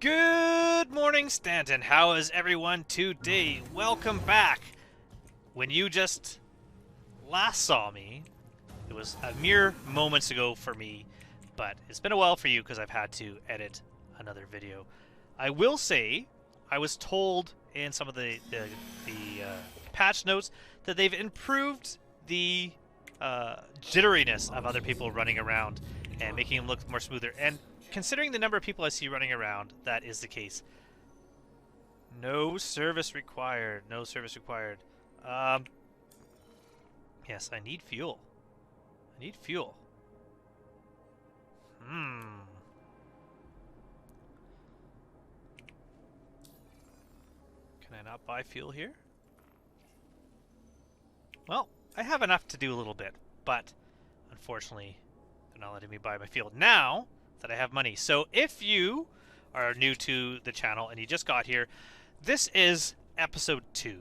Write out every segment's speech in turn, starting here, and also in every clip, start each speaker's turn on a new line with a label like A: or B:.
A: Good morning, Stanton. How is everyone today? Welcome back. When you just last saw me, it was a mere moments ago for me, but it's been a while for you because I've had to edit another video. I will say, I was told in some of the patch notes that they've improved the jitteriness of other people running around and making them look more smoother. And considering the number of people I see running around, that is the case. No service required. No service required. Yes, I need fuel. I need fuel. Can I not buy fuel here? Well, I have enough to do a little bit, but unfortunately, they're not letting me buy my fuel now that I have money. So if you are new to the channel and you just got here, this is episode 2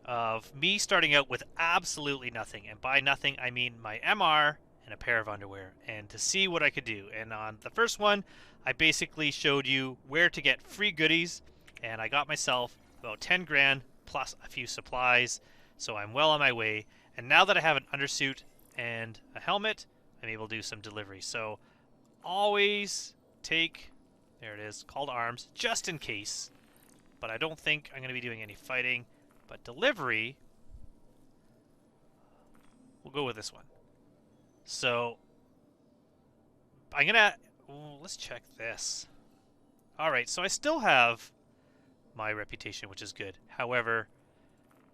A: of me starting out with absolutely nothing. And by nothing, I mean my MR and a pair of underwear, and to see what I could do. And on the first one, I basically showed you where to get free goodies, and I got myself about 10 grand plus a few supplies, so I'm well on my way. And now that I have an undersuit and a helmet, I'm able to do some delivery. So always take, there it is, called arms, just in case. But I don't think I'm going to be doing any fighting. But delivery, we'll go with this one. So I'm going to, let's check this. Alright, so I still have my reputation, which is good. However,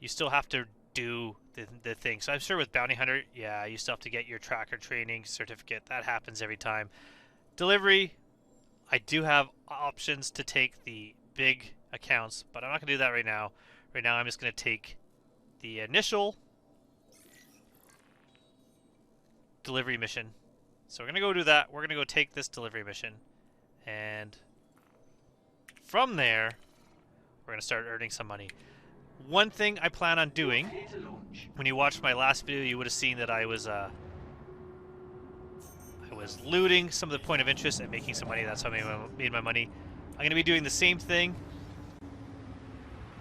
A: you still have to do the thing. So I'm sure with Bounty Hunter, yeah, you still have to get your tracker training certificate. That happens every time. Delivery, I do have options to take the big accounts, but I'm not going to do that right now. Right now I'm just going to take the initial delivery mission. So we're going to go do that. We're going to go take this delivery mission. And from there, we're going to start earning some money. One thing I plan on doing, when you watched my last video, you would have seen that I was looting some of the point of interest and making some money. That's how I made my money. I'm going to be doing the same thing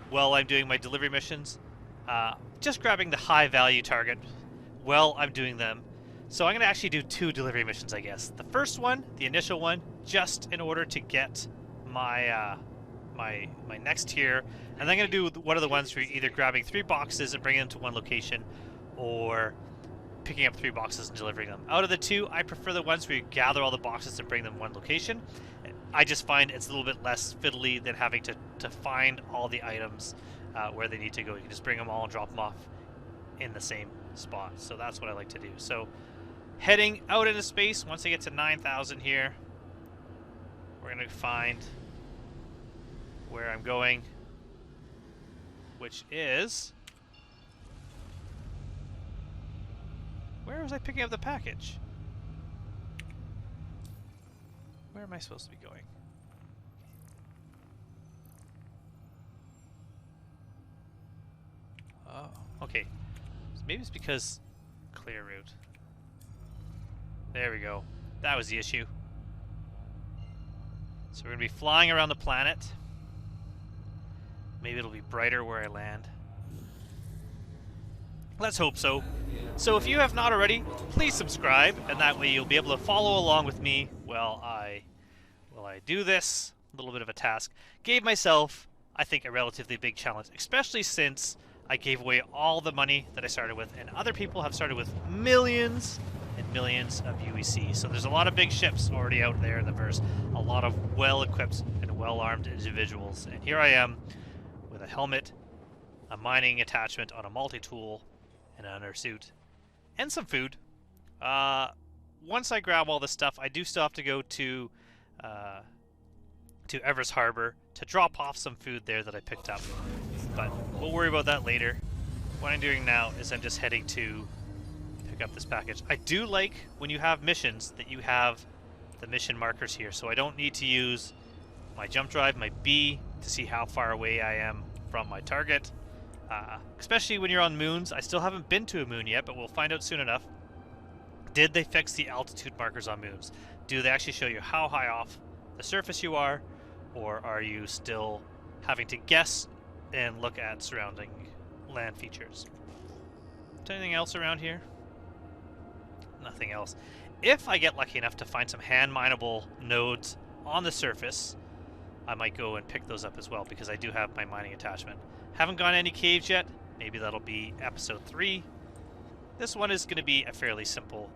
A: while I'm doing my delivery missions. Just grabbing the high value target while I'm doing them. So I'm going to actually do 2 delivery missions, I guess. The first one, the initial one, just in order to get my my next tier, and then I'm going to do one of the ones where you're either grabbing 3 boxes and bringing them to one location, or picking up 3 boxes and delivering them. Out of the 2, I prefer the ones where you gather all the boxes and bring them one location. I just find it's a little bit less fiddly than having to find all the items where they need to go. You can just bring them all and drop them off in the same spot. So that's what I like to do. So heading out into space, once I get to 9,000 here, we're going to find where I'm going, which is... Where was I picking up the package? Where am I supposed to be going? Oh, okay. So maybe it's because clear route. There we go. That was the issue. So we're going to be flying around the planet. Maybe it'll be brighter where I land. Let's hope so. So if you have not already, please subscribe, and that way you'll be able to follow along with me while I do this little bit of a task. Gave myself, I think, a relatively big challenge, especially since I gave away all the money that I started with, and other people have started with millions and millions of UEC. So there's a lot of big ships already out there in the verse, a lot of well-equipped and well-armed individuals, and here I am with a helmet, a mining attachment on a multi-tool, and an undersuit, and some food. Once I grab all this stuff, I do still have to go to Everest Harbor to drop off some food there that I picked up. But we'll worry about that later. What I'm doing now is I'm just heading to pick up this package. I do like when you have missions that you have the mission markers here, so I don't need to use my jump drive, my B, to see how far away I am from my target. Especially when you're on moons. I still haven't been to a moon yet, but we'll find out soon enough. Did they fix the altitude markers on moons? Do they actually show you how high off the surface you are, or are you still having to guess and look at surrounding land features? Is there anything else around here? Nothing else. If I get lucky enough to find some hand mineable nodes on the surface, I might go and pick those up as well, because I do have my mining attachment. Haven't gone any caves yet. Maybe that'll be episode 3. This one is going to be a fairly simple,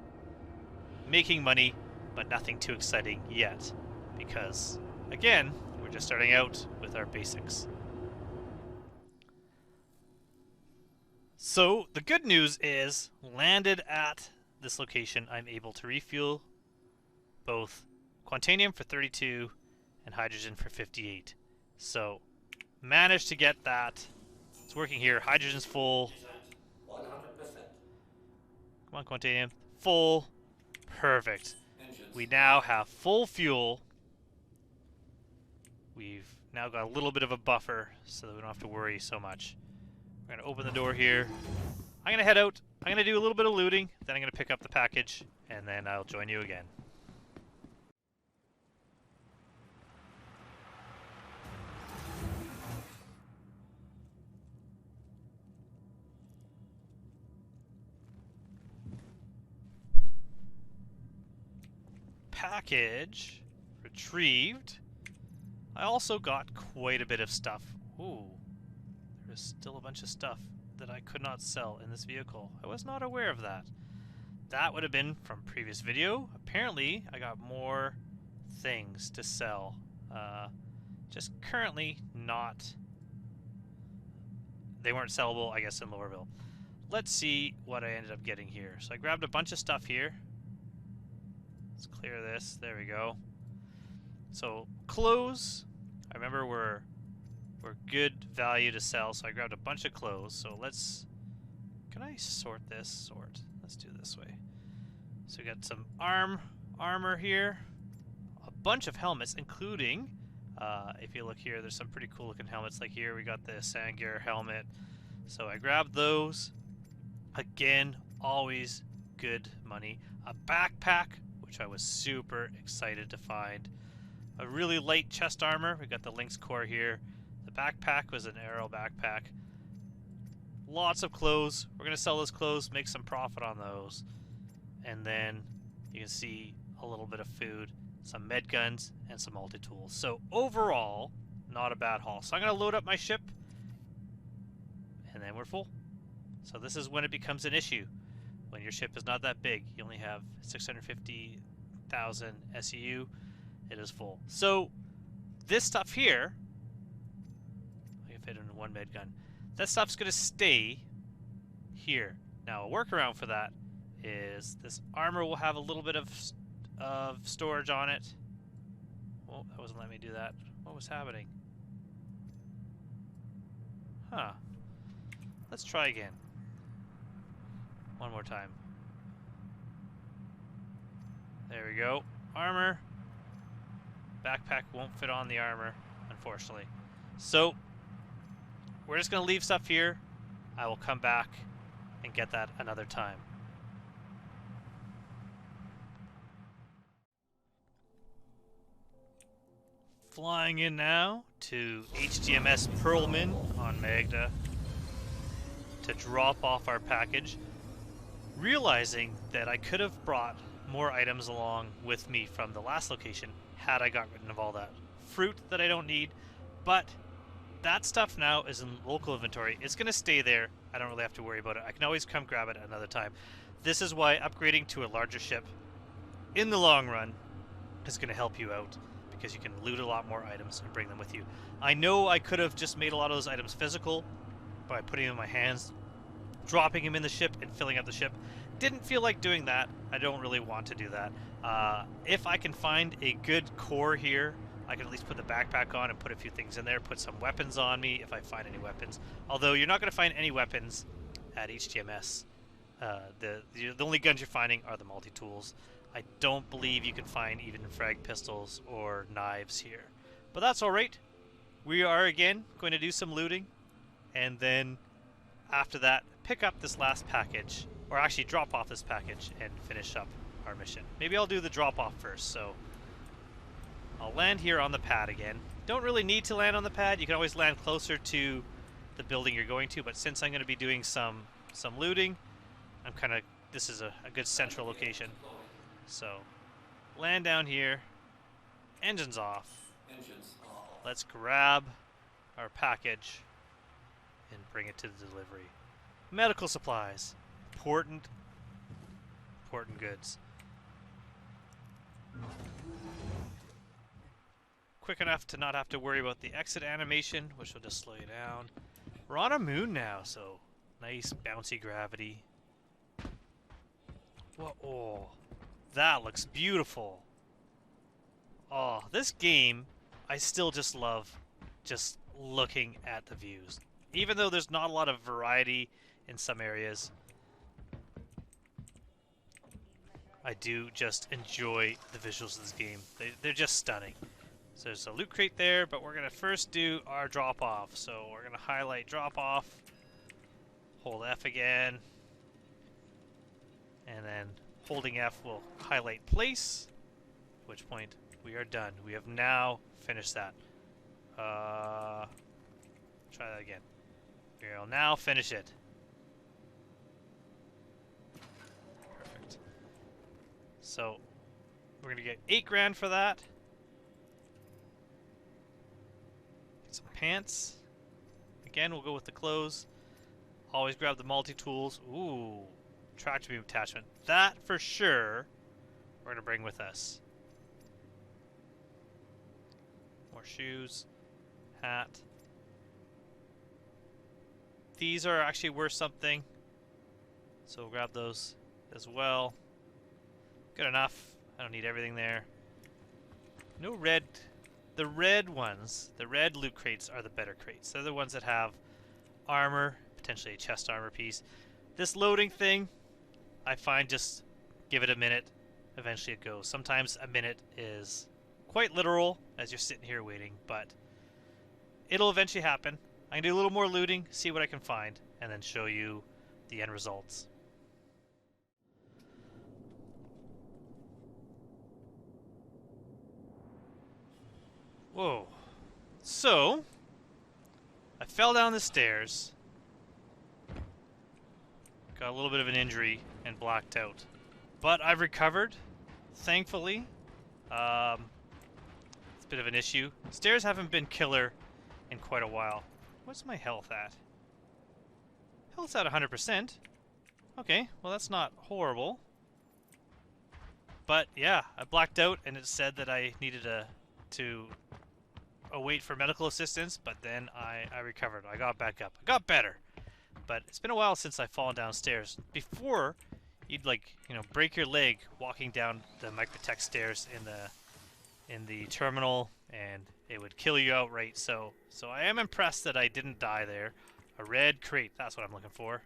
A: making money, but nothing too exciting yet, because, again, we're just starting out with our basics. So, the good news is, landed at this location, I'm able to refuel both Quantanium for 32 and hydrogen for 58. So, managed to get that. It's working here. Hydrogen's full.
B: 100%.
A: Come on, Quantanium. Full. Perfect. We now have full fuel. We've now got a little bit of a buffer so that we don't have to worry so much. We're going to open the door here. I'm going to head out. I'm going to do a little bit of looting, then I'm going to pick up the package, and then I'll join you again. Package retrieved. I also got quite a bit of stuff. Ooh, there's still a bunch of stuff that I could not sell in this vehicle. I was not aware of that. That would have been from previous video. Apparently, I got more things to sell. Just currently not... They weren't sellable, I guess, in Lowerville. Let's see what I ended up getting here. So I grabbed a bunch of stuff here. Let's clear this. There we go. So, clothes, I remember were good value to sell, so I grabbed a bunch of clothes. So let's... Can I sort this? Sort. Let's do it this way. So we got some armor here. A bunch of helmets, including... if you look here, there's some pretty cool looking helmets. Like here, we got the Sangir helmet. So I grabbed those. Again, always good money. A backpack, which I was super excited to find. A really light chest armor. We got the Lynx core here. The backpack was an arrow backpack. Lots of clothes. We're going to sell those clothes, make some profit on those. And then you can see a little bit of food, some med guns, and some multi-tools. So overall, not a bad haul. So I'm going to load up my ship, and then we're full. So this is when it becomes an issue. When your ship is not that big, you only have 650,000 SEU, it is full. So this stuff here, I can fit in one med gun. That stuff's going to stay here. Now a workaround for that is this armor will have a little bit of storage on it. Oh, that wasn't letting me do that. What was happening? Huh. Let's try again. One more time. There we go. Armor. Backpack won't fit on the armor, unfortunately. So, we're just going to leave stuff here. I will come back and get that another time. Flying in now to HDMS Pearlman on Magda to drop off our package, realizing that I could have brought more items along with me from the last location had I got rid of all that fruit that I don't need, but that stuff now is in local inventory. It's going to stay there. I don't really have to worry about it. I can always come grab it another time. This is why upgrading to a larger ship in the long run is going to help you out, because you can loot a lot more items and bring them with you. I know I could have just made a lot of those items physical by putting them in my hands, dropping them in the ship and filling up the ship. Didn't feel like doing that. I don't really want to do that. If I can find a good core here, I can at least put the backpack on and put a few things in there, put some weapons on me if I find any weapons. Although you're not going to find any weapons at HTMS. The only guns you're finding are the multi-tools. I don't believe you can find even frag pistols or knives here. But that's alright. We are again going to do some looting, and then after that pick up this last package, or actually drop off this package and finish up our mission. Maybe I'll do the drop off first. So I'll land here on the pad again. Don't really need to land on the pad. You can always land closer to the building you're going to, but since I'm going to be doing some looting, I'm kind of, this is a good central location. So, land down here, engines off. Let's grab our package and bring it to the delivery. Medical supplies, important goods. Quick enough to not have to worry about the exit animation, which will just slow you down. We're on a moon now, so nice bouncy gravity. Whoa, oh, that looks beautiful. Oh, this game, I still just love just looking at the views. Even though there's not a lot of variety in some areas, I do just enjoy the visuals of this game. They're just stunning. So there's a loot crate there, but we're going to first do our drop off. So we're going to highlight drop off, hold F again, and then holding F will highlight place, at which point we are done. We have now finished that. Try that again. We'll now finish it. Perfect. So we're going to get 8 grand for that. Get some pants. Again, we'll go with the clothes. Always grab the multi-tools. Ooh, tractor beam attachment. That for sure we're going to bring with us. More shoes. Hat. These are actually worth something, so we'll grab those as well. Good enough. I don't need everything there. No red. The red ones, the red loot crates are the better crates. They're the ones that have armor, potentially a chest armor piece. This loading thing, I find just give it a minute. Eventually it goes. Sometimes a minute is quite literal as you're sitting here waiting, but it'll eventually happen. I'm going to do a little more looting, see what I can find, and then show you the end results. Whoa. So, I fell down the stairs, got a little bit of an injury, and blacked out. But I've recovered, thankfully. It's a bit of an issue. Stairs haven't been killer in quite a while. What's my health at? Health's at 100%. Okay, well that's not horrible. But yeah, I blacked out and it said that I needed to wait for medical assistance, but then I recovered. I got back up. I got better. But it's been a while since I've fallen downstairs. Before, you'd break your leg walking down the Microtech stairs in the terminal, and it would kill you outright. So I am impressed that I didn't die there. A red crate, that's what I'm looking for.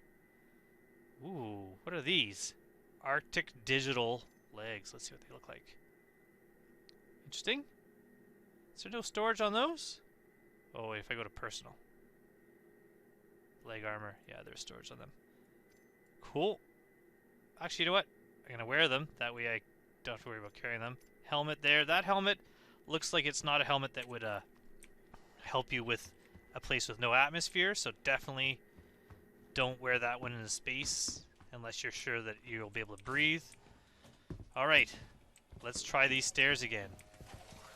A: Ooh, what are these? Arctic digital legs. Let's see what they look like. Interesting. Is there no storage on those? Oh, wait, if I go to personal. Leg armor. Yeah, there's storage on them. Cool. Actually, you know what? I'm going to wear them. That way I don't have to worry about carrying them. Helmet there. That helmet looks like it's not a helmet that would help you with a place with no atmosphere, so definitely don't wear that one in the space unless you're sure that you'll be able to breathe. Alright, let's try these stairs again.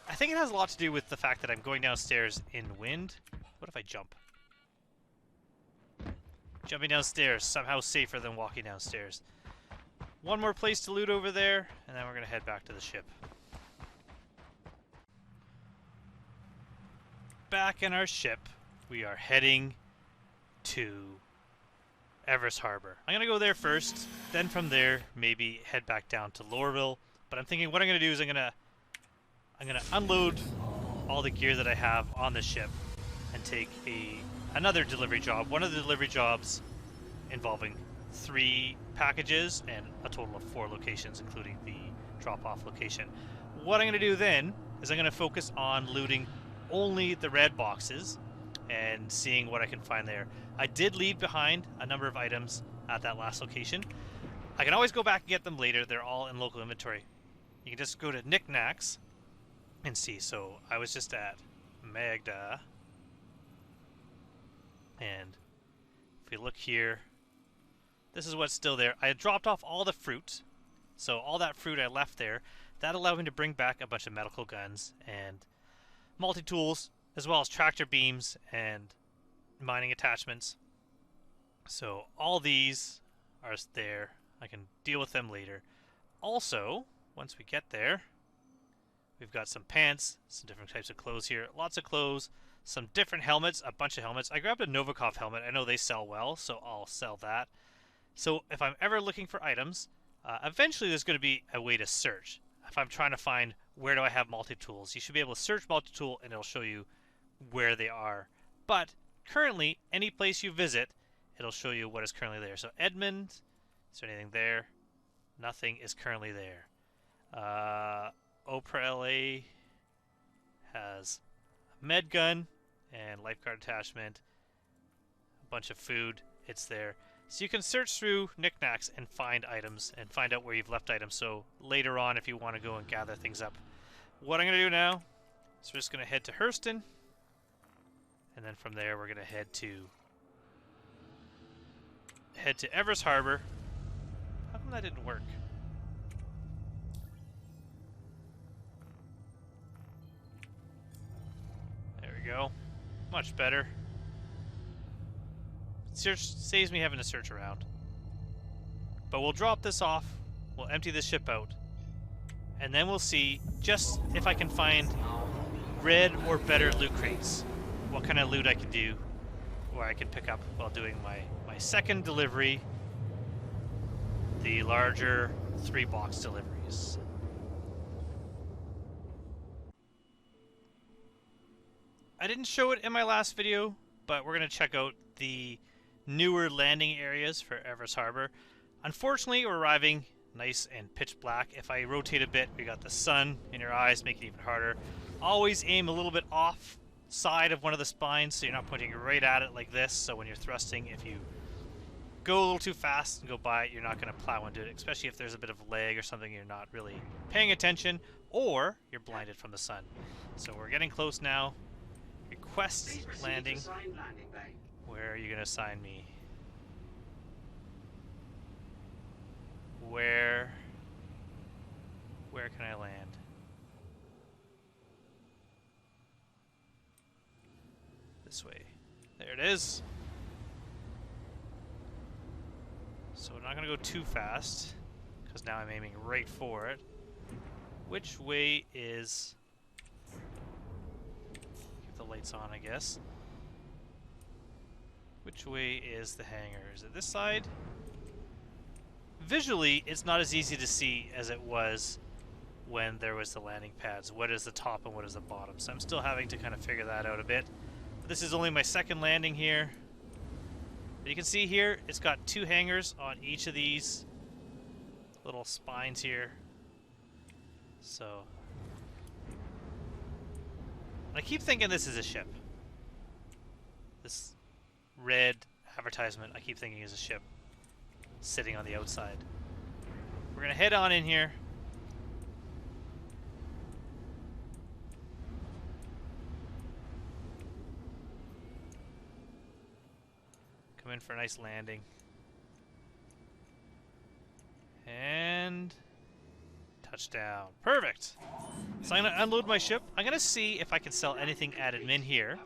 A: I think it has a lot to do with the fact that I'm going downstairs in wind. What if I jump? Jumping downstairs, somehow safer than walking downstairs. One more place to loot over there, and then we're going to head back to the ship. Back in our ship, we are heading to Everest Harbor. I'm going to go there first, then from there, maybe head back down to Lorville. But I'm thinking what I'm going to do is I'm going to unload all the gear that I have on the ship and take another delivery job. One of the delivery jobs involving 3 packages and a total of 4 locations, including the drop-off location. What I'm going to do then is I'm going to focus on looting only the red boxes and seeing what I can find there. I did leave behind a number of items at that last location. I can always go back and get them later. They're all in local inventory. You can just go to knickknacks and see. So I was just at Magda. And if we look here, this is what's still there. I had dropped off all the fruit, so all that fruit I left there. That allowed me to bring back a bunch of medical guns and multi-tools, as well as tractor beams and mining attachments. So all these are there. I can deal with them later. Also, once we get there, we've got some pants, some different types of clothes here, lots of clothes, some different helmets, a bunch of helmets. I grabbed a Novikov helmet. I know they sell well, so I'll sell that. So if I'm ever looking for items, eventually there's going to be a way to search. If I'm trying to find where do I have multi-tools, you should be able to search multi-tool and it'll show you where they are. But currently, any place you visit, it'll show you what is currently there. So Edmund, is there anything there? Nothing is currently there. Opera LA has a med gun and lifeguard attachment, a bunch of food, it's there. So you can search through knickknacks and find items and find out where you've left items, so later on if you want to go and gather things up. What I'm going to do now is we're just going to head to Hurston, and then from there we're going to head to Evers Harbor. How come that didn't work? There we go. Much better. Search saves me having to search around. But we'll drop this off, we'll empty this ship out, and then we'll see just if I can find red or better loot crates. What kind of loot I can do, or I can pick up while doing my second delivery, the larger 3-box deliveries. I didn't show it in my last video, but we're going to check out the newer landing areas for Evers Harbor. Unfortunately, we're arriving nice and pitch black. If I rotate a bit, we got the sun in your eyes, making it even harder. Always aim a little bit off side of one of the spines so you're not pointing right at it like this. So when you're thrusting, if you go a little too fast and go by it, you're not going to plow into it, especially if there's a bit of lag or something, you're not really paying attention, or you're blinded from the sun. So we're getting close now. Request landing. Where are you going to assign me? Where can I land? This way. There it is. So we're not going to go too fast, because now I'm aiming right for it. Which way is... Keep the lights on, I guess. Which way is the hangar? Is it this side? Visually, it's not as easy to see as it was when there was the landing pads. What is the top and what is the bottom? So I'm still having to kind of figure that out a bit. But this is only my second landing here. But you can see here, it's got 2 hangars on each of these little spines here. So I keep thinking this is a ship. This red advertisement, I keep thinking is a ship sitting on the outside. We're gonna head on in here. Come in for a nice landing. And touchdown. Perfect. So I'm going to unload my ship. I'm going to see if I can sell anything at admin here.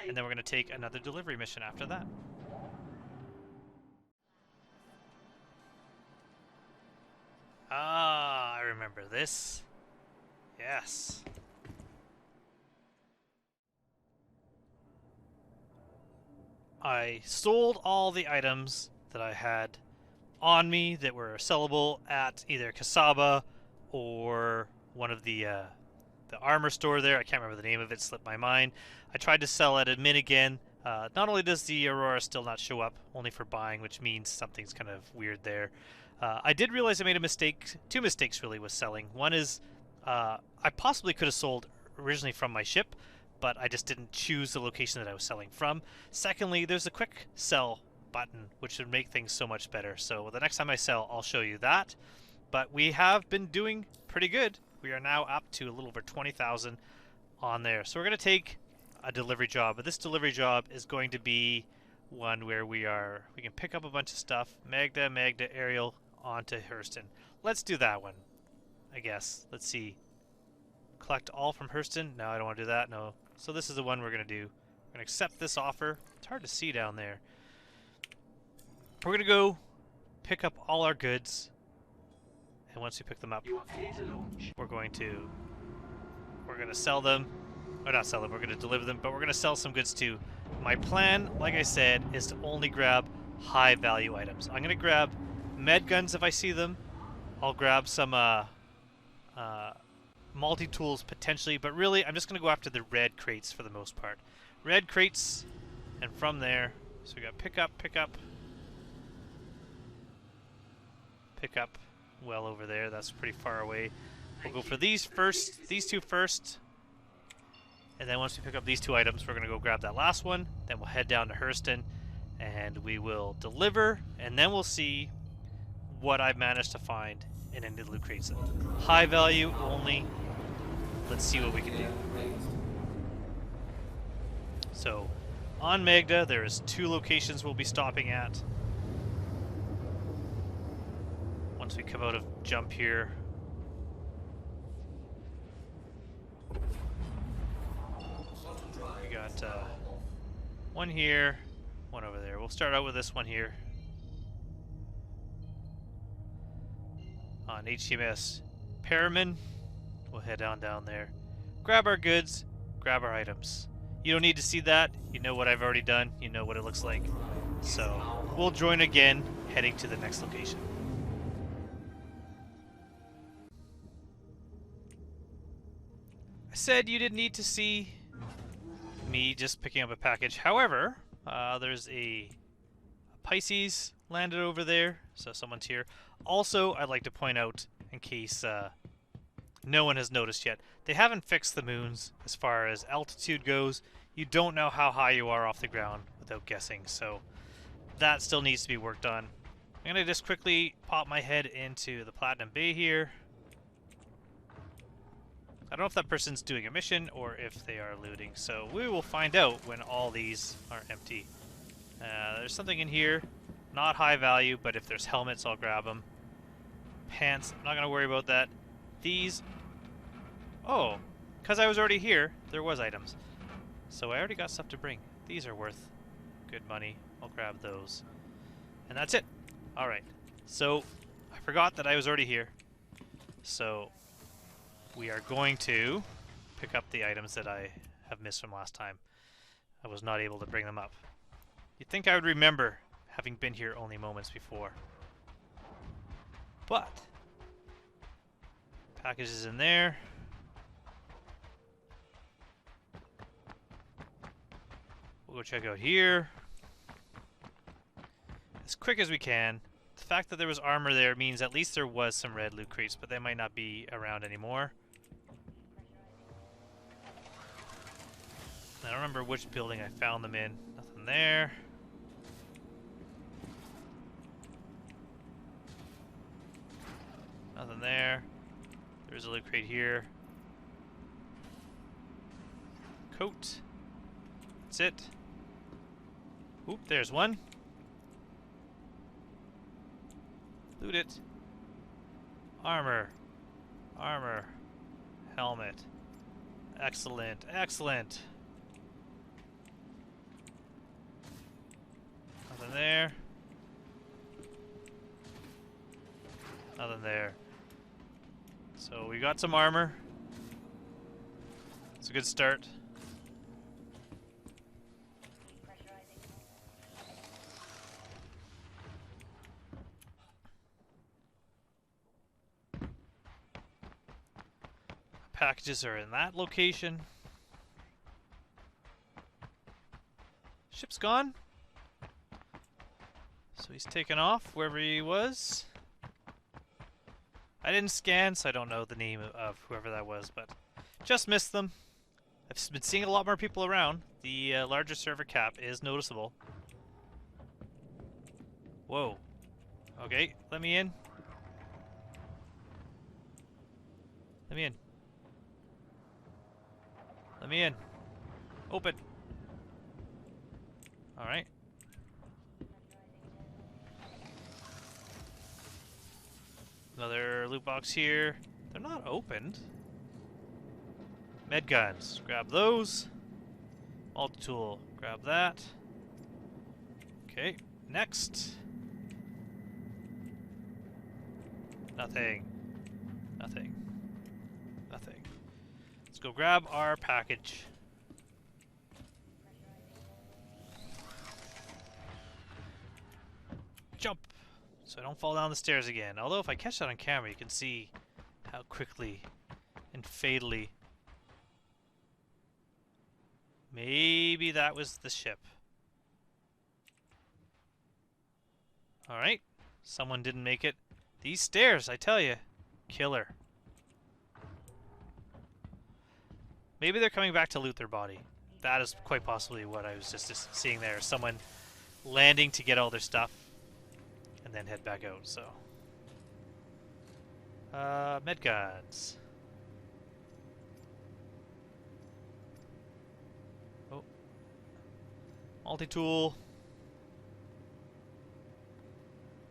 A: And then we're going to take another delivery mission after that. Ah, I remember this. Yes. I sold all the items that I had on me that were sellable at either Kasaba or one of the armor store there. I can't remember the name of it, slipped my mind. I tried to sell at admin again. Not only does the Aurora still not show up, only for buying, which means something's kind of weird there. I did realize I made a mistake, 2 mistakes really with selling. One is I possibly could have sold originally from my ship, but I just didn't choose the location that I was selling from. Secondly, there's a quick sell button, which would make things so much better. So the next time I sell, I'll show you that. But we have been doing pretty good. We are now up to a little over 20,000 on there. So we're going to take a delivery job, but this delivery job is going to be one where we can pick up a bunch of stuff. Magda, Ariel, onto Hurston. Let's do that one, I guess. Let's see. Collect all from Hurston. No, I don't want to do that. No. So this is the one we're going to do. We're going to accept this offer. It's hard to see down there. We're going to go pick up all our goods. And once we pick them up, we're going to sell them. Or not sell them, we're going to deliver them, but we're going to sell some goods too. My plan, like I said, is to only grab high value items. I'm going to grab med guns if I see them. I'll grab some multi-tools potentially, but really I'm just going to go after the red crates for the most part. Red crates, and from there, so we got pick up, well over there, that's pretty far away. We'll go for these two first, and then once we pick up these two items, we're going to go grab that last one, then we'll head down to Hurston, and we will deliver, and then we'll see what I've managed to find in any loot crates. High value only. Let's see what we can do. So, on Magda, there's 2 locations we'll be stopping at. Once we come out of jump here. We got one here, one over there. We'll start out with this one here. On HMS Paramin. We'll head on down there. Grab our goods, grab our items. You don't need to see that. You know what I've already done. You know what it looks like. So, we'll join again, heading to the next location. I said you didn't need to see me just picking up a package. However, there's a Pisces landed over there, so someone's here. Also, I'd like to point out, in case no one has noticed yet, they haven't fixed the moons as far as altitude goes. You don't know how high you are off the ground without guessing, so that still needs to be worked on. I'm going to just quickly pop my head into the Platinum Bay here. I don't know if that person's doing a mission or if they are looting, so we will find out when all these are empty. There's something in here, not high value, but if there's helmets, I'll grab them. Pants, I'm not going to worry about that. These, oh, because I was already here, there was items. So I already got stuff to bring. These are worth good money. I'll grab those. And that's it. Alright, so I forgot that I was already here. So we are going to pick up the items that I have missed from last time. I was not able to bring them up. You'd think I would remember, having been here only moments before. But packages in there. We'll go check out here. As quick as we can. The fact that there was armor there means at least there was some red loot crates, but they might not be around anymore. I don't remember which building I found them in. Nothing there. Nothing there. There's a loot crate here. Coat. That's it. Oop, there's one. Loot it. Armor. Armor. Helmet. Excellent. Excellent. Nothing there. Nothing there. So we got some armor. It's a good start. Packages are in that location. Ship's gone. So he's taken off wherever he was. I didn't scan, so I don't know the name of whoever that was, but just missed them. I've been seeing a lot more people around. The larger server cap is noticeable. Whoa. Okay, let me in. Let me in. Let me in. Open. Alright. Another loot box here. They're not opened. Med guns. Grab those. Multi-tool. Grab that. Okay. Next. Nothing. Nothing. Nothing. Let's go grab our package. Jump! So I don't fall down the stairs again. Although if I catch that on camera, you can see how quickly and fatally. Maybe that was the ship. Alright. Someone didn't make it. These stairs, I tell you. Killer. Maybe they're coming back to loot their body. That is quite possibly what I was just seeing there. Someone landing to get all their stuff and then head back out, so. Med guns. Oh. Multi-tool.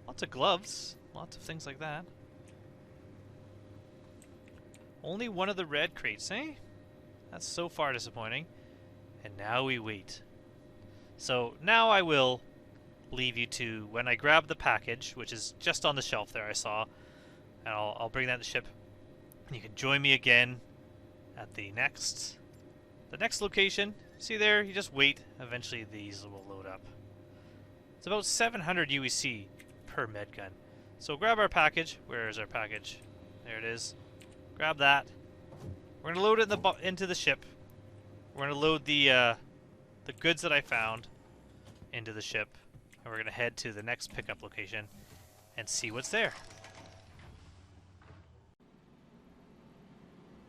A: Lots of gloves. Lots of things like that. Only one of the red crates, eh? That's so far disappointing. And now we wait. So now I will leave you to when I grab the package, which is just on the shelf there I saw, and I'll bring that to the ship. And you can join me again at the next location. See there? You just wait. Eventually these will load up. It's about 700 UEC per med gun. So grab our package. Where is our package? There it is. Grab that. We're gonna load it into the ship. We're gonna load the goods that I found into the ship, and we're gonna head to the next pickup location and see what's there.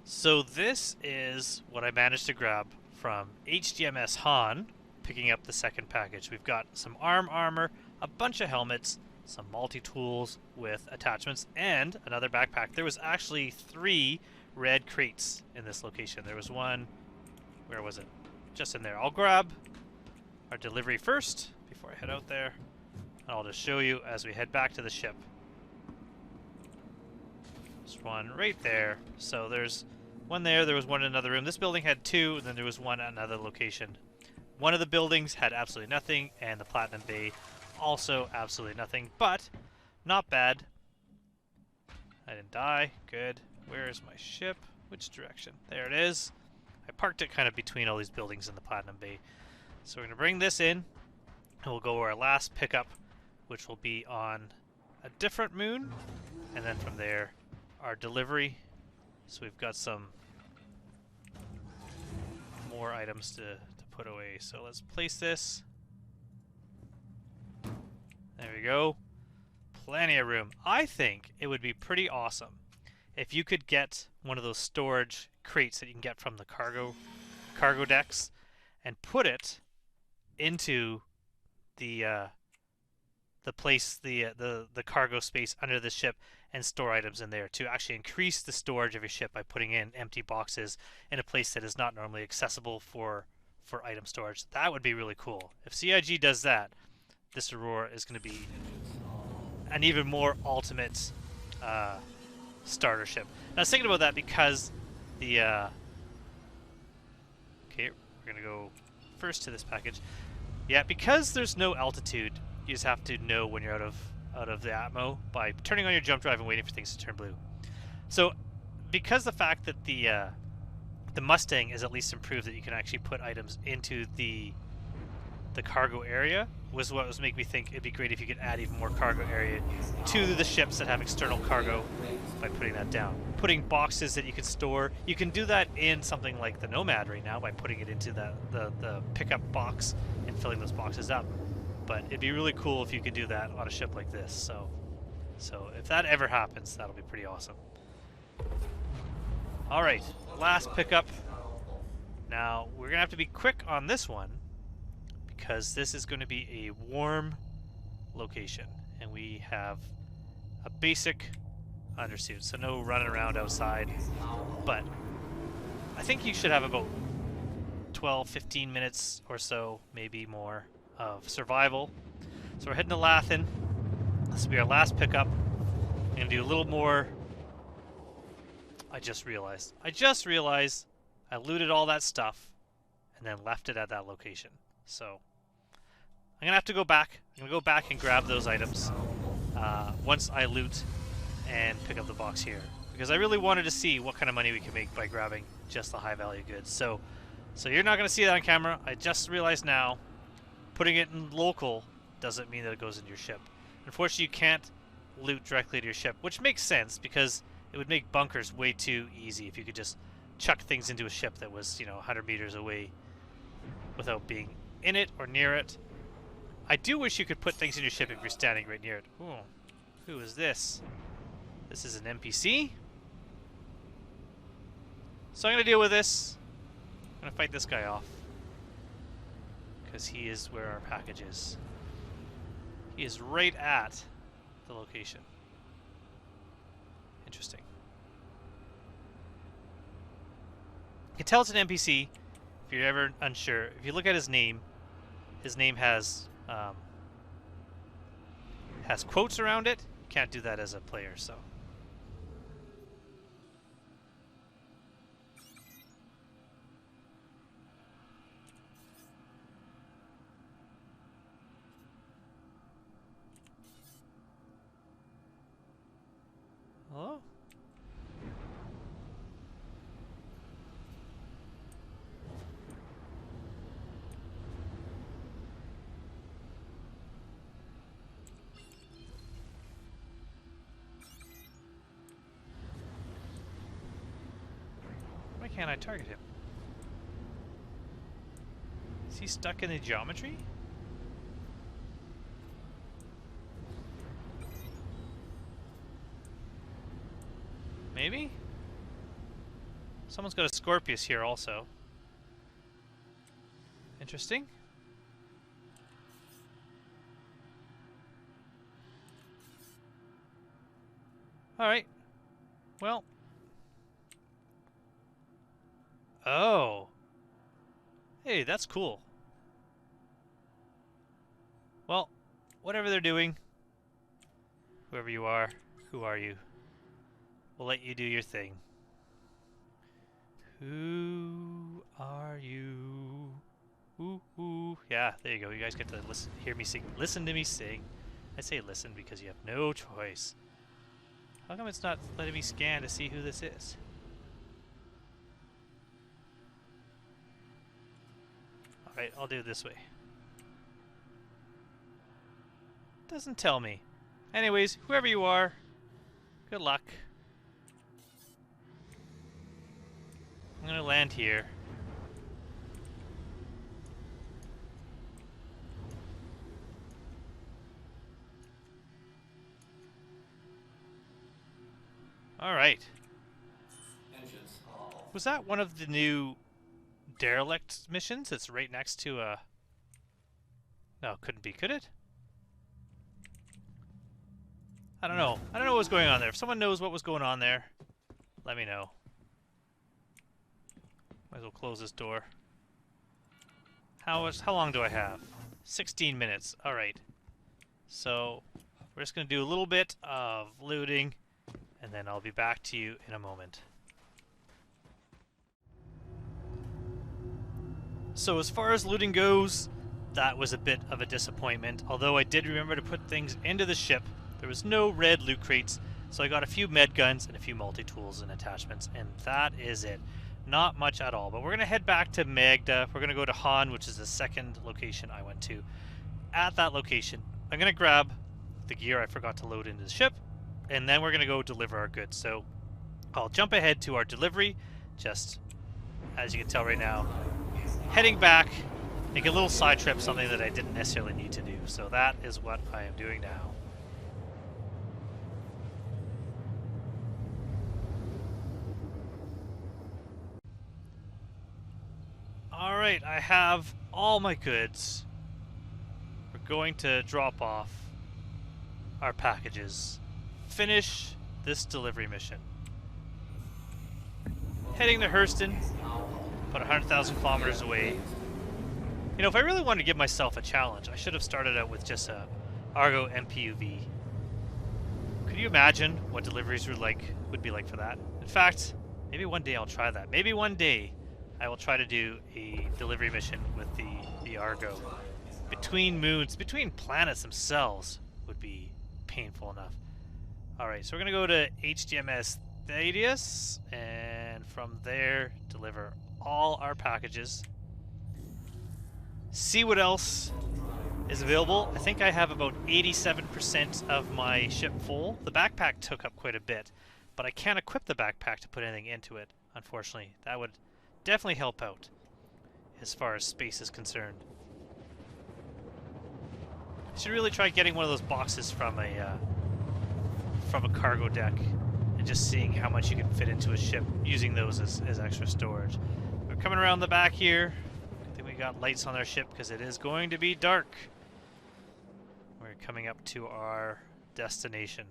A: So this is what I managed to grab from HDMS Han, picking up the second package. We've got some armor, a bunch of helmets, some multi-tools with attachments, and another backpack. There was actually 3 red crates in this location. There was one, where was it? Just in there. I'll grab our delivery first before I head out there. And I'll just show you as we head back to the ship. Just one right there. So there's one there was one in another room. This building had 2, and then there was one at another location. One of the buildings had absolutely nothing, and the Platinum Bay also absolutely nothing, but not bad. I didn't die. Good. Where is my ship? Which direction? There it is. I parked it kind of between all these buildings in the Platinum Bay. So we're going to bring this in, and we'll go to our last pickup, which will be on a different moon, and then from there, our delivery. So we've got some more items to put away. So let's place this. There we go. Plenty of room. I think it would be pretty awesome if you could get one of those storage crates that you can get from the cargo decks and put it into the cargo space under the ship and store items in there to actually increase the storage of your ship by putting in empty boxes in a place that is not normally accessible for item storage. That would be really cool. If CIG does that, this Aurora is going to be an even more ultimate starter ship. And I was thinking about that because the okay, we're gonna go first to this package. Yeah, because there's no altitude, you just have to know when you're out of the atmo by turning on your jump drive and waiting for things to turn blue. So because the fact that the Mustang is at least improved, that you can actually put items into the cargo area, was what was making me think it'd be great if you could add even more cargo area to the ships that have external cargo by putting that down. Putting boxes that you can store. You can do that in something like the Nomad right now by putting it into the pickup box and filling those boxes up. But it'd be really cool if you could do that on a ship like this. So if that ever happens, that'll be pretty awesome. Alright, last pickup. Now, we're going to have to be quick on this one, because this is going to be a warm location, and we have a basic undersuit, so no running around outside. But I think you should have about 12, 15 minutes or so, maybe more, of survival. So we're heading to Lathan. This will be our last pickup. I'm going to do a little more. I just realized I looted all that stuff and then left it at that location. So I'm going to have to go back. I'm going to go back and grab those items once I loot and pick up the box here. Because I really wanted to see what kind of money we can make by grabbing just the high value goods. So you're not going to see that on camera. I just realized now, putting it in local doesn't mean that it goes into your ship. Unfortunately, you can't loot directly to your ship, which makes sense because it would make bunkers way too easy if you could just chuck things into a ship that was, 100 meters away without being in it or near it. I do wish you could put things in your ship if you're standing right near it. Ooh, who is this? This is an NPC? So I'm going to deal with this. I'm going to fight this guy off. Because he is where our package is. He is right at the location. Interesting. You can tell it's an NPC if you're ever unsure. If you look at his name has quotes around it. You can't do that as a player, so. Hello? Why can't I target him? Is he stuck in the geometry? Maybe? Someone's got a Scorpius here also. Interesting. Alright. Well. Oh. Hey, that's cool. Well, whatever they're doing, whoever you are, who are you? We'll let you do your thing. Who are you? Ooh, ooh. Yeah, there you go. You guys get to listen, hear me sing. Listen to me sing. I say listen because you have no choice. How come it's not letting me scan to see who this is? Alright, I'll do it this way. Doesn't tell me. Anyways, whoever you are, good luck. I'm gonna land here. Alright. Was that one of the new derelict missions? It's right next to a... No, couldn't be, could it? I don't know. I don't know what's going on there. If someone knows what was going on there, let me know. Might as well close this door. How long do I have? 16 minutes. Alright. So, we're just going to do a little bit of looting, and then I'll be back to you in a moment. So as far as looting goes, that was a bit of a disappointment. Although I did remember to put things into the ship, there was no red loot crates, so I got a few med guns and a few multi-tools and attachments, and that is it. Not much at all, but we're going to head back to Magda. We're going to go to Han, which is the second location I went to. At that location, I'm going to grab the gear I forgot to load into the ship, and then we're going to go deliver our goods. So I'll jump ahead to our delivery, just as you can tell right now, heading back, make a little side trip, something that I didn't necessarily need to do. So that is what I am doing now. Alright, I have all my goods. We're going to drop off our packages. Finish this delivery mission. Heading to Hurston. about 100,000 kilometers away. You know, if I really wanted to give myself a challenge, I should have started out with just a Argo MPUV. Could you imagine what deliveries would be like for that? In fact, maybe one day I'll try that. Maybe one day I will try to do a delivery mission with the Argo. Between moons, between planets themselves would be painful enough. Alright, so we're going to go to HDMS Thaddeus, and from there deliver all our packages. See what else is available. I think I have about 87% of my ship full. The backpack took up quite a bit, but I can't equip the backpack to put anything into it, unfortunately. That would definitely help out as far as space is concerned. I should really try getting one of those boxes from a cargo deck and just seeing how much you can fit into a ship using those as extra storage. We're coming around the back here. I think we got lights on our ship because it is going to be dark. We're coming up to our destination.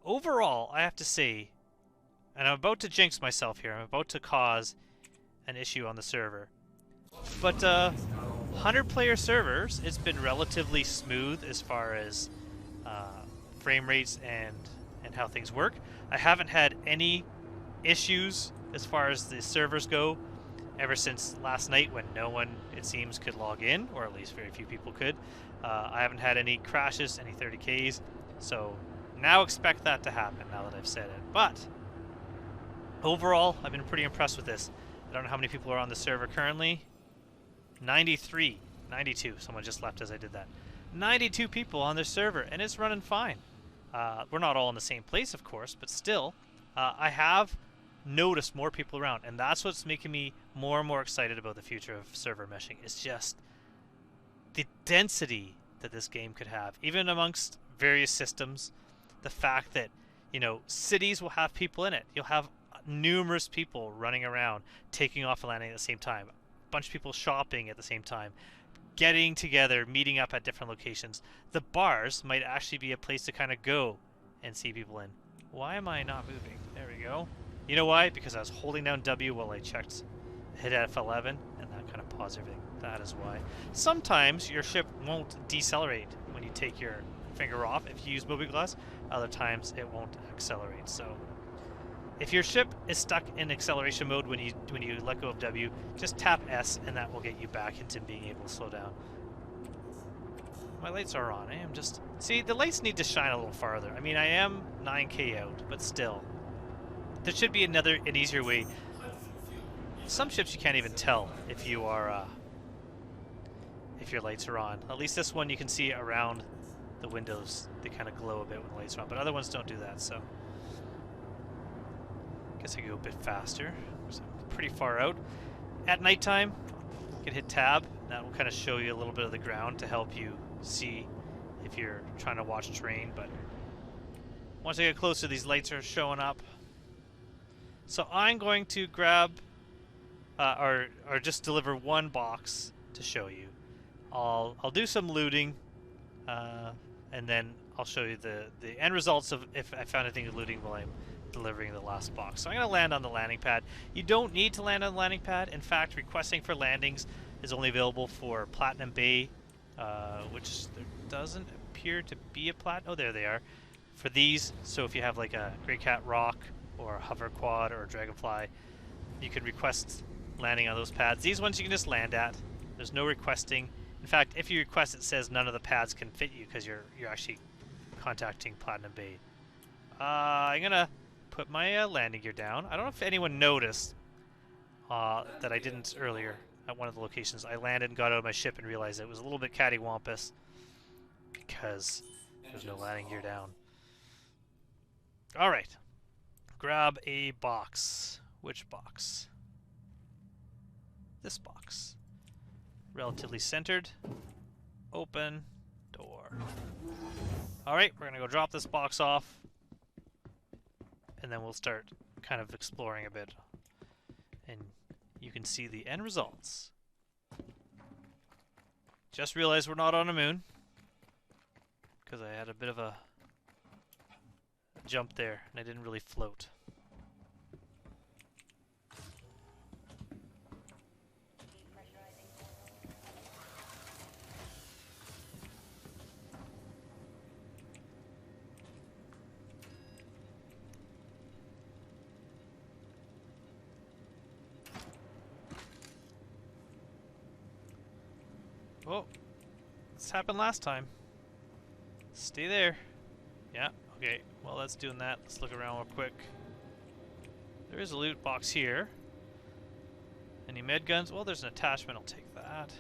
A: Overall, I have to say, and I'm about to jinx myself here, I'm about to cause an issue on the server, but 100-player servers, it's been relatively smooth as far as frame rates and how things work. I haven't had any issues as far as the servers go ever since last night when no one, it seems, could log in, or at least very few people could. I haven't had any crashes, any 30Ks, so now expect that to happen now that I've said it. But overall, I've been pretty impressed with this. I don't know how many people are on the server currently. 93, 92, someone just left as I did that. 92 people on this server, and it's running fine. We're not all in the same place, of course, but still, I have noticed more people around, and that's what's making me more and more excited about the future of server meshing. It's just the density that this game could have, even amongst various systems. The fact that, you know, cities will have people in it. You'll have numerous people running around, taking off and landing at the same time. A bunch of people shopping at the same time, getting together, meeting up at different locations. The bars might actually be a place to kind of go and see people in. Why am I not moving? There we go. You know why? Because I was holding down W while I checked hit F11, and that kind of paused everything. That is why. Sometimes your ship won't decelerate when you take your finger off if you use mobiGlas. Other times it won't accelerate. So if your ship is stuck in acceleration mode when you let go of W, just tap S and that will get you back into being able to slow down. My lights are on. I am just... See, the lights need to shine a little farther. I mean, I am 9K out, but still. There should be an easier way. Some ships you can't even tell if you are if your lights are on. At least this one you can see around the windows. They kind of glow a bit when the lights are on, but other ones don't do that, so guess I can go a bit faster. So I'm pretty far out. At nighttime, you can hit tab. That will kind of show you a little bit of the ground to help you see if you're trying to watch terrain, but once I get closer, these lights are showing up. So I'm going to grab or just deliver one box to show you. I'll do some looting, and then I'll show you the end results of if I found anything looting while I'm delivering the last box. So I'm going to land on the landing pad. You don't need to land on the landing pad. In fact, requesting for landings is only available for Platinum Bay, which there doesn't appear to be a oh, there they are. For these, so if you have like a Grey Cat Rock or a Hover Quad or a Dragonfly, you could request landing on those pads. These ones you can just land at. There's no requesting. In fact, if you request, it says none of the pads can fit you because you're actually contacting Platinum Bay. I'm gonna put my landing gear down. I don't know if anyone noticed that I didn't earlier at one of the locations. I landed and got out of my ship and realized it was a little bit cattywampus because there's no landing gear down. Alright. Grab a box. Which box? This box. Relatively centered. Open. Door. Alright, we're going to go drop this box off. And then we'll start kind of exploring a bit. And you can see the end results. Just realized we're not on a moon. Because I had a bit of a jump there and I didn't really float. Oh, this happened last time. Stay there. Yeah, okay. Well, that's doing that. Let's look around real quick. There is a loot box here. Any med guns? Well, there's an attachment. I'll take that.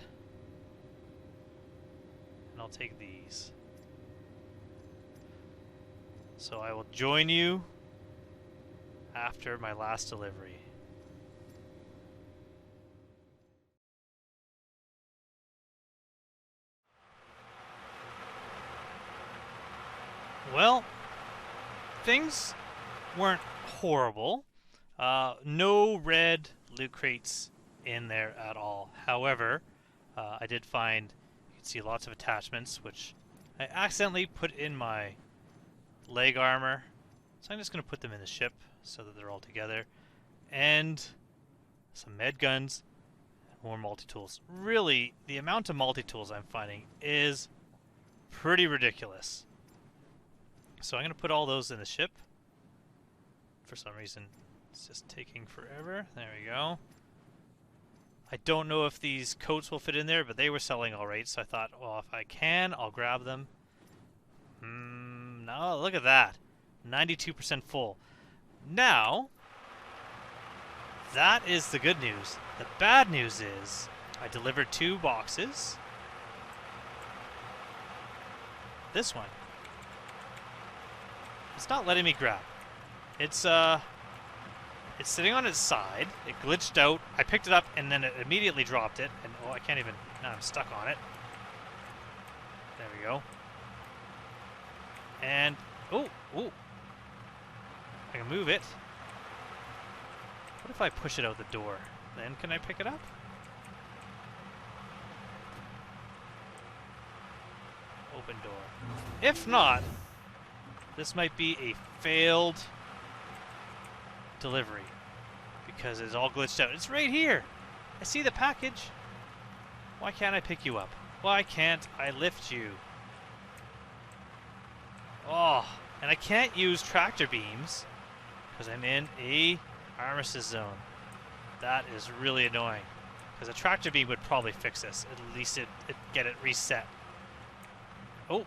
A: And I'll take these. So I will join you after my last delivery. Well, things weren't horrible. No red loot crates in there at all. However, I did find, you can see lots of attachments, which I accidentally put in my leg armor. So I'm just going to put them in the ship so that they're all together. And some med guns, and more multi-tools. Really, the amount of multi-tools I'm finding is pretty ridiculous. So I'm going to put all those in the ship. For some reason, it's just taking forever. There we go. I don't know if these coats will fit in there, but they were selling all right. So I thought, well, if I can, I'll grab them. No, look at that. 92% full. Now, that is the good news. The bad news is I delivered 2 boxes. This one. It's not letting me grab. It's sitting on its side. It glitched out. I picked it up and then it immediately dropped it. And oh, I can't even. Now I'm stuck on it. There we go. And oh, I can move it. What if I push it out the door? Then can I pick it up? Open door. If not, this might be a failed delivery because it's all glitched out. It's right here. I see the package. Why can't I pick you up? Why can't I lift you? Oh, and I can't use tractor beams because I'm in a armistice zone. That is really annoying because a tractor beam would probably fix this. At least it'd get it reset. Oh.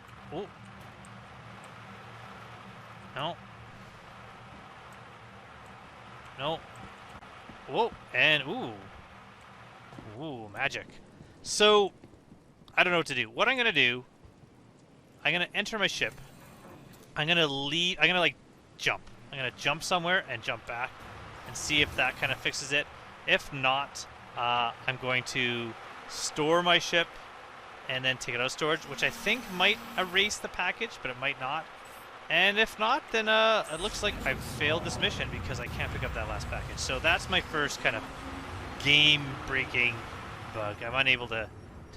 A: No. Whoa, and ooh, magic. So, I don't know what to do. What I'm gonna do, I'm gonna enter my ship. I'm gonna like jump. I'm gonna jump somewhere and jump back and see if that kind of fixes it. If not, I'm going to store my ship and then take it out of storage, which I think might erase the package, but it might not. And if not, then it looks like I've failed this mission because I can't pick up that last package. So that's my first kind of game-breaking bug. I'm unable to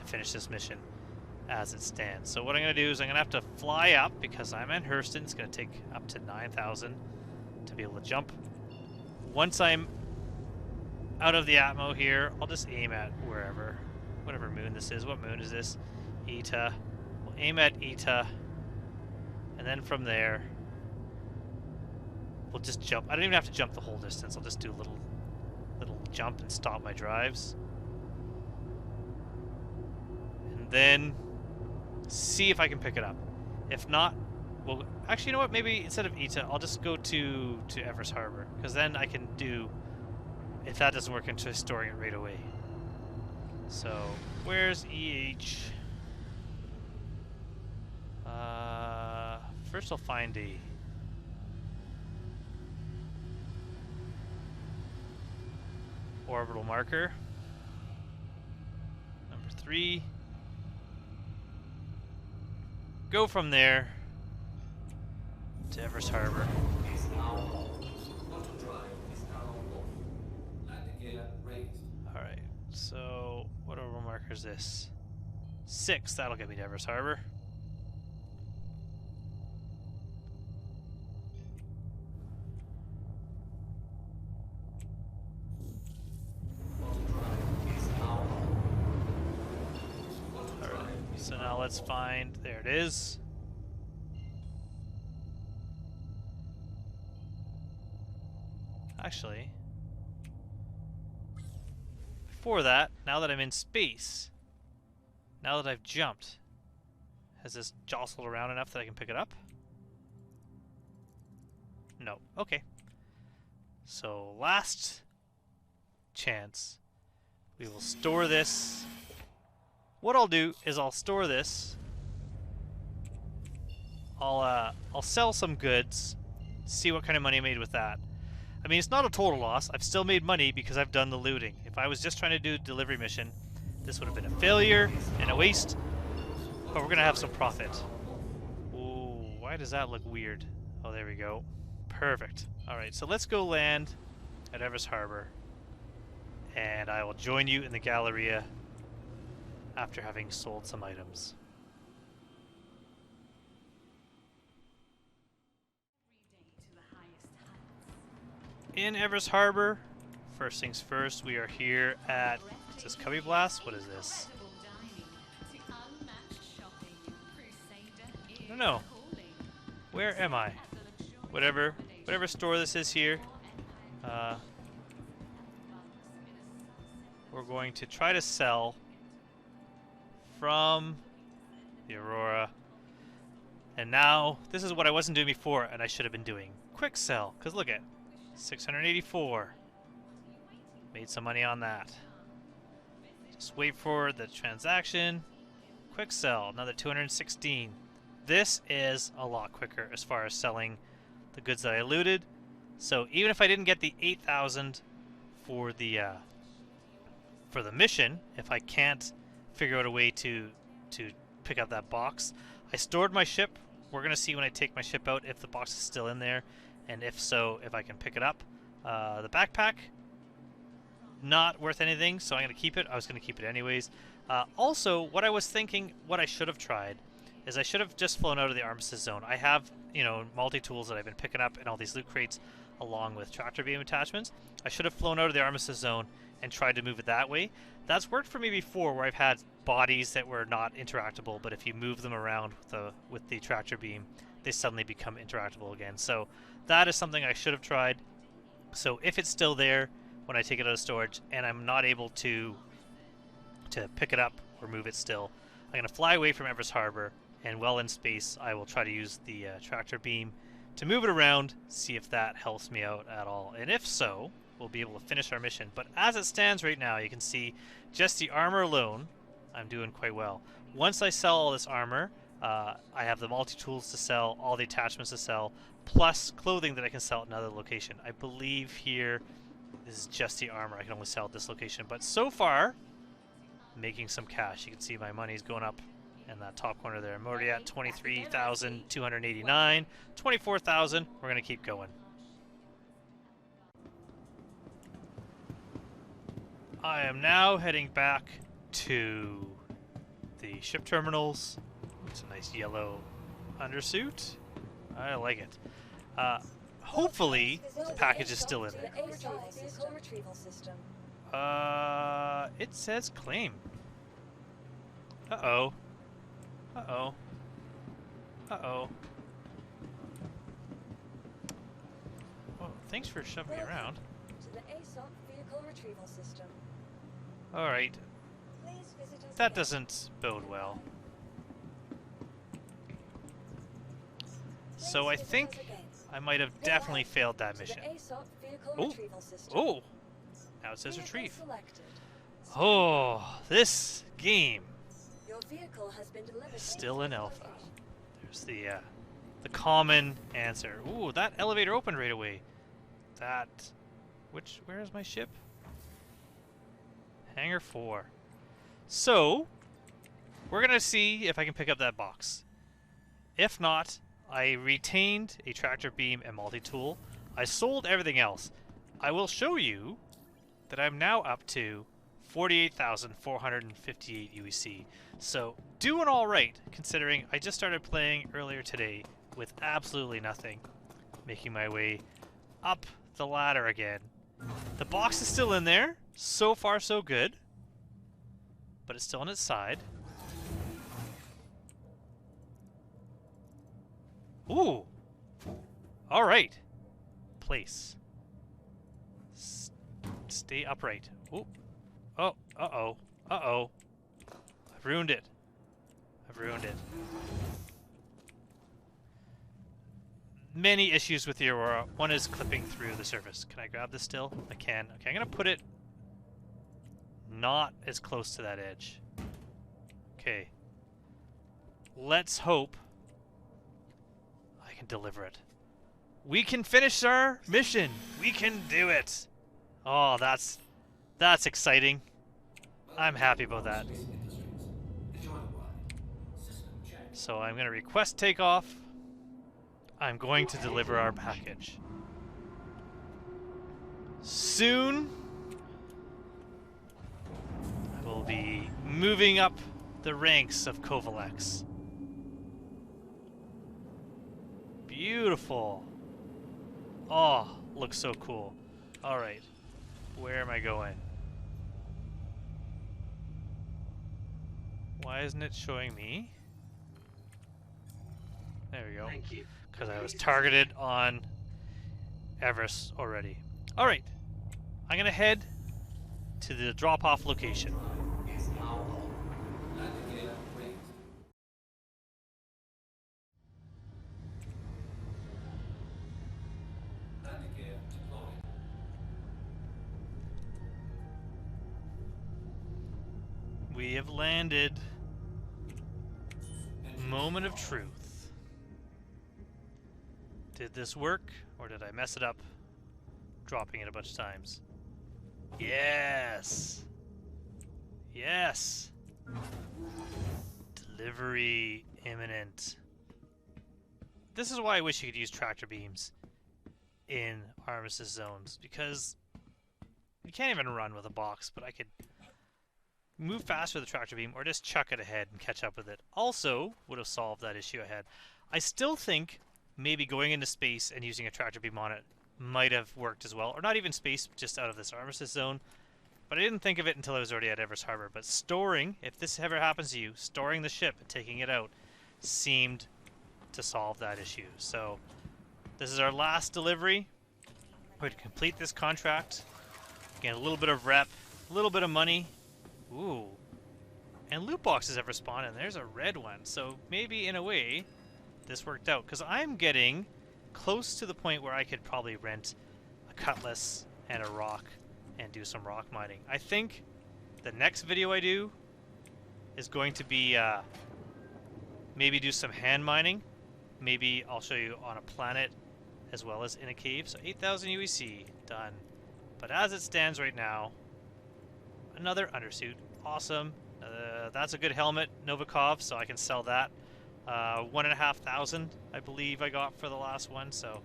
A: finish this mission as it stands. So what I'm going to do is I'm going to have to fly up because I'm in Hurston. It's going to take up to 9,000 to be able to jump. Once I'm out of the atmo here, I'll just aim at wherever. Whatever moon this is. What moon is this? Eta. We'll aim at Eta. And then from there, we'll just jump. I don't even have to jump the whole distance. I'll just do a little jump and stop my drives. And then see if I can pick it up. If not, well, actually, you know what? Maybe instead of Eta, I'll just go to Everest Harbor. Because then I can do, if that doesn't work, into storing it right away. So, where's EH? First I'll find a orbital marker. Number 3. Go from there to Everest Harbor. Alright, so what orbital marker is this? 6, that'll get me to Everest Harbor. So now let's find, there it is. Actually, before that, now that I'm in space, Now that I've jumped, has this jostled around enough that I can pick it up? No. Okay. So, last chance. We will store this. What I'll do is I'll store this. I'll sell some goods, see what kind of money I made with that. I mean, it's not a total loss. I've still made money because I've done the looting. If I was just trying to do a delivery mission, this would have been a failure and a waste, but we're going to have some profit. Ooh, why does that look weird? Oh, there we go. Perfect. Alright, so let's go land at Evers Harbor, and I will join you in the Galleria after having sold some items. In Evers Harbor, first things first, we are here at, is this Cubby Blast? What is this? I don't know. Where am I? Whatever store this is here. We're going to try to sell from the Aurora. And now, this is what I wasn't doing before, and I should have been doing. Quick sell, because look at 684. Made some money on that. Just wait for the transaction. Quick sell, another 216. This is a lot quicker as far as selling the goods that I looted. So even if I didn't get the 8,000 for the mission, if I can't figure out a way to pick up that box, I stored my ship. We're gonna see when I take my ship out if the box is still in there, and if so, if I can pick it up. The backpack, not worth anything, so I'm gonna keep it. I was gonna keep it anyways. Also, what I was thinking, what I should have tried, is I should have just flown out of the armistice zone. I have, you know, multi-tools that I've been picking up in all these loot crates along with tractor beam attachments. I should have flown out of the armistice zone and tried to move it that way. That's worked for me before, where I've had bodies that were not interactable, but if you move them around with the tractor beam, they suddenly become interactable again. So that is something I should have tried. So if it's still there when I take it out of storage and I'm not able to pick it up or move it still, I'm going to fly away from Evers Harbor, and while in space I will try to use the tractor beam to move it around, see if that helps me out at all. And if so, we'll be able to finish our mission. But as it stands right now, you can see just the armor alone, I'm doing quite well. Once I sell all this armor, I have the multi-tools to sell, all the attachments to sell, plus clothing that I can sell at another location. I believe here, this is just the armor I can only sell at this location. But so far, making some cash. You can see my money's going up in that top corner there. I'm already at 23,289, 24,000. We're going to keep going. I am now heading back to the ship terminals. It's a nice yellow undersuit. I like it. Hopefully, the package is still in there. It says claim. Uh-oh. Uh-oh. Uh-oh. Oh, thanks for shoving me around.
B: To the aUEC vehicle retrieval system.
A: Alright. That doesn't bode well. So I think I might have definitely failed that mission. Oh! Oh! Now it says retrieve. Oh, this game is still in alpha. There's the common answer. Ooh, that elevator opened right away. Where is my ship? Hangar 4. So, we're gonna see if I can pick up that box. If not, I retained a tractor beam and multi-tool. I sold everything else. I will show you that I'm now up to 48,458 UEC. So, doing alright, considering I just started playing earlier today with absolutely nothing. Making my way up the ladder again. The box is still in there. So far, so good. But it's still on its side. Ooh! Alright. Place. Stay upright. Ooh. Oh, uh-oh. Uh-oh. I've ruined it. I've ruined it. Many issues with the Aurora. One is clipping through the surface. Can I grab this still? I can. Okay, I'm going to put it not as close to that edge. Okay. Let's hope I can deliver it. We can finish our mission. We can do it. Oh, that's exciting. I'm happy about that. So I'm going to request takeoff. I'm going to deliver our package. Soon, I will be moving up the ranks of Kovalex. Beautiful. Oh, looks so cool. Alright, where am I going? Why isn't it showing me? There we go. Because I was targeted on Everest already. Alright, I'm going to head to the drop-off location. We have landed. Moment of truth. Did this work, or did I mess it up dropping it a bunch of times? Yes! Yes! Delivery imminent. This is why I wish you could use tractor beams in armistice zones, because you can't even run with a box, but I could move fast with a tractor beam or just chuck it ahead and catch up with it. Also would have solved that issue I had. I still think maybe going into space and using a tractor beam on it might have worked as well. Or not even space, just out of this armistice zone. But I didn't think of it until I was already at Everest Harbor. But storing, if this ever happens to you, storing the ship and taking it out seemed to solve that issue. So this is our last delivery. We're going to complete this contract. Get a little bit of rep, a little bit of money. Ooh. And loot boxes have respawned, and there's a red one. So maybe, in a way, this worked out. Because I'm getting close to the point where I could probably rent a cutlass and a rock and do some rock mining. I think the next video I do is going to be maybe do some hand mining. Maybe I'll show you on a planet as well as in a cave. So 8,000 UEC, done. But as it stands right now, another undersuit. Awesome. That's a good helmet, Novikov, so I can sell that. 1,500, I believe I got for the last one. So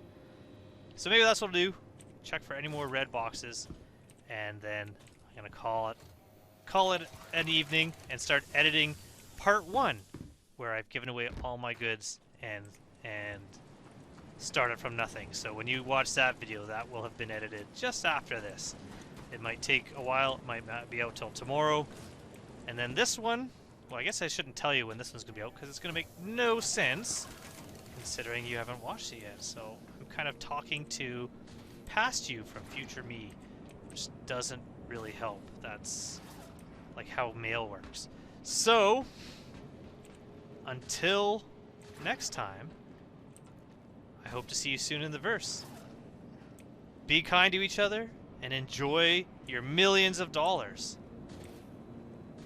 A: maybe that's what I'll do. Check for any more red boxes, and then I'm gonna call it an evening and start editing part 1, where I've given away all my goods and started from nothing. So when you watch that video, that will have been edited just after this. It might take a while, it might not be out till tomorrow. And then this one, well, I guess I shouldn't tell you when this one's going to be out, because it's going to make no sense, considering you haven't watched it yet. So I'm kind of talking to past you from future me, which doesn't really help. That's like how mail works. So, until next time, I hope to see you soon in the verse. Be kind to each other, and enjoy your millions of dollars.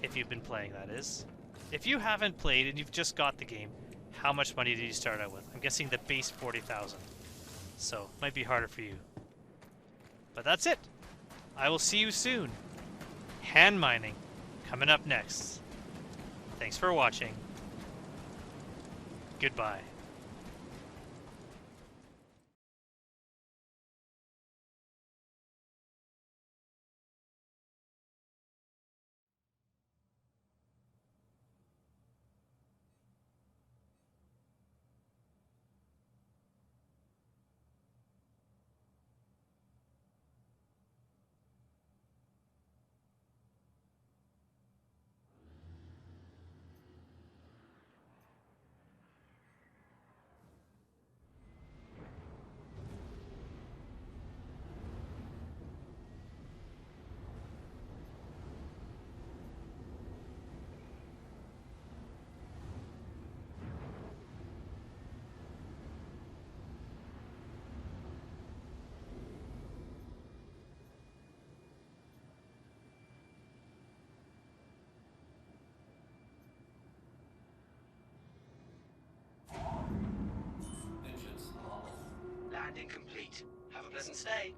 A: If you've been playing, that is. If you haven't played and you've just got the game, how much money did you start out with? I'm guessing the base 40,000. So, it might be harder for you. But that's it. I will see you soon. Hand mining, coming up next. Thanks for watching. Goodbye.
C: incomplete. Have a pleasant stay.